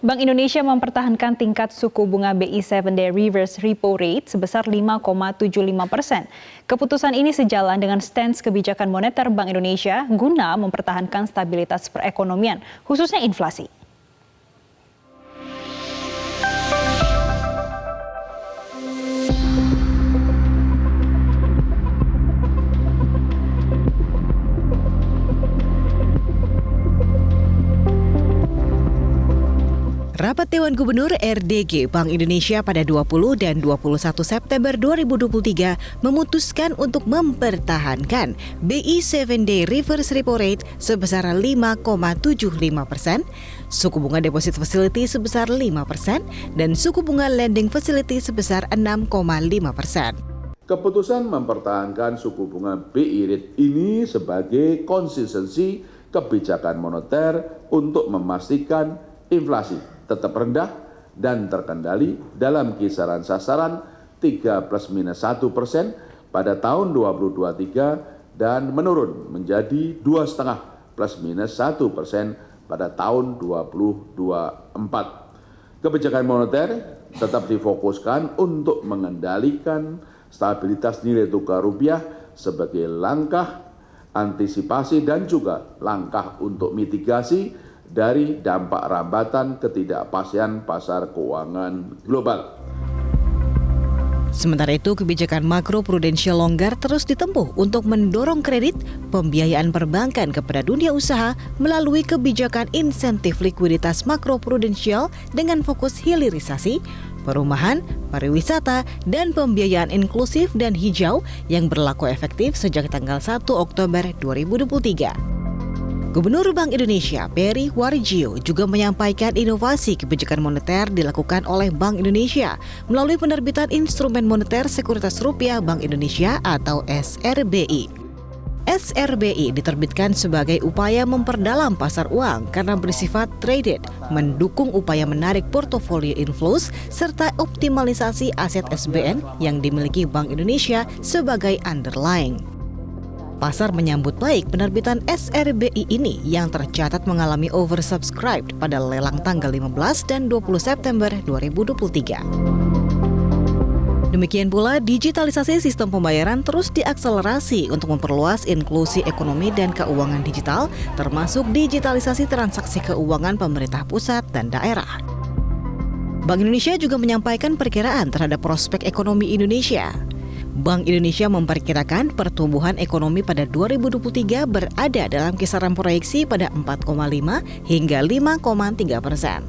Bank Indonesia mempertahankan tingkat suku bunga BI 7-day reverse repo rate sebesar 5,75%. Keputusan ini sejalan dengan stance kebijakan moneter Bank Indonesia guna mempertahankan stabilitas perekonomian, khususnya inflasi. Rapat Dewan Gubernur RDG Bank Indonesia pada 20 dan 21 September 2023 memutuskan untuk mempertahankan BI 7-day reverse repo rate sebesar 5,75%, suku bunga deposit facility sebesar 5%, dan suku bunga lending facility sebesar 6,5%. Keputusan mempertahankan suku bunga BI rate ini sebagai konsistensi kebijakan moneter untuk memastikan inflasi tetap rendah dan terkendali dalam kisaran sasaran 3 ± 1% pada tahun 2023 dan menurun menjadi 2,5 ± 1% pada tahun 2024. Kebijakan moneter tetap difokuskan untuk mengendalikan stabilitas nilai tukar rupiah sebagai langkah antisipasi dan juga langkah untuk mitigasi dari dampak rambatan ketidakpastian pasar keuangan global. Sementara itu, kebijakan makro-prudensial longgar terus ditempuh untuk mendorong kredit pembiayaan perbankan kepada dunia usaha melalui kebijakan insentif likuiditas makro-prudensial dengan fokus hilirisasi, perumahan, pariwisata, dan pembiayaan inklusif dan hijau yang berlaku efektif sejak tanggal 1 Oktober 2023. Gubernur Bank Indonesia Peri Warjio juga menyampaikan inovasi kebijakan moneter dilakukan oleh Bank Indonesia melalui penerbitan Instrumen Moneter Sekuritas Rupiah Bank Indonesia atau SRBI. SRBI diterbitkan sebagai upaya memperdalam pasar uang karena bersifat traded, mendukung upaya menarik portofolio inflows, serta optimalisasi aset SBN yang dimiliki Bank Indonesia sebagai underlying. Pasar menyambut baik penerbitan SRBI ini yang tercatat mengalami oversubscribed pada lelang tanggal 15 dan 20 September 2023. Demikian pula, digitalisasi sistem pembayaran terus diakselerasi untuk memperluas inklusi ekonomi dan keuangan digital, termasuk digitalisasi transaksi keuangan pemerintah pusat dan daerah. Bank Indonesia juga menyampaikan perkiraan terhadap prospek ekonomi Indonesia. Bank Indonesia memperkirakan pertumbuhan ekonomi pada 2023 berada dalam kisaran proyeksi pada 4,5 hingga 5,3%.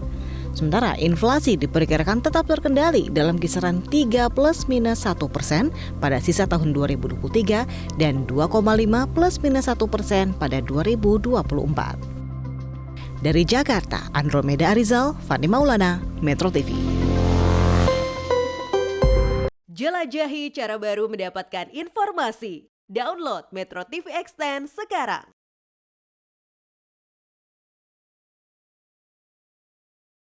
Sementara inflasi diperkirakan tetap terkendali dalam kisaran 3 ± 1% pada sisa tahun 2023 dan 2,5 ± 1% pada 2024. Dari Jakarta, Andromeda Arizal, Fani Maulana, Metro TV. Jelajahi cara baru mendapatkan informasi. Download Metro TV Extend sekarang.